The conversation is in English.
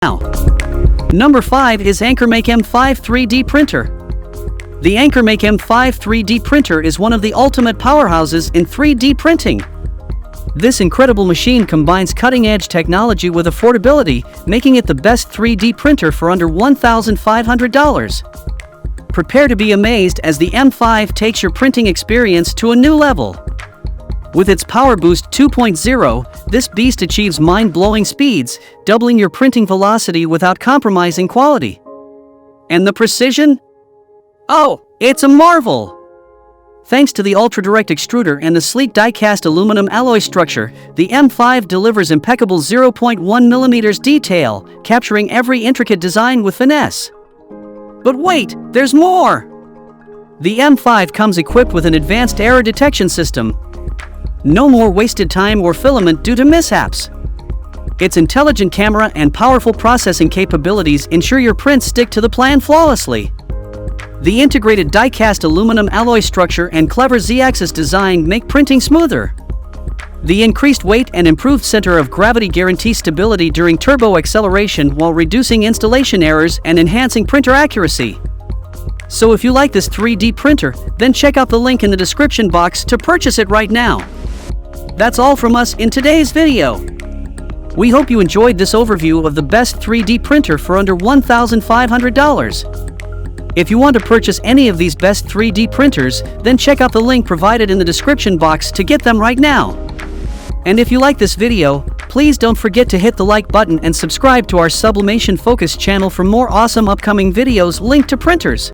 now. Number 5 is AnkerMake M5 3D printer. The AnkerMake M5 3D printer is one of the ultimate powerhouses in 3D printing. This incredible machine combines cutting-edge technology with affordability, making it the best 3D printer for under $1,500. Prepare to be amazed as the M5 takes your printing experience to a new level. With its PowerBoost 2.0, this beast achieves mind-blowing speeds, doubling your printing velocity without compromising quality. And the precision? Oh, it's a marvel! Thanks to the ultra-direct extruder and the sleek die-cast aluminum alloy structure, the M5 delivers impeccable 0.1 mm detail, capturing every intricate design with finesse. But wait, there's more! The M5 comes equipped with an advanced error detection system. No more wasted time or filament due to mishaps. Its intelligent camera and powerful processing capabilities ensure your prints stick to the plan flawlessly. The integrated die-cast aluminum alloy structure and clever Z-axis design make printing smoother. The increased weight and improved center of gravity guarantee stability during turbo acceleration while reducing installation errors and enhancing printer accuracy. So if you like this 3D printer, then check out the link in the description box to purchase it right now. That's all from us in today's video. We hope you enjoyed this overview of the best 3D printer for under $1,500. If you want to purchase any of these best 3D printers, then check out the link provided in the description box to get them right now. And if you like this video, please don't forget to hit the like button and subscribe to our Sublimation Focus channel for more awesome upcoming videos linked to printers.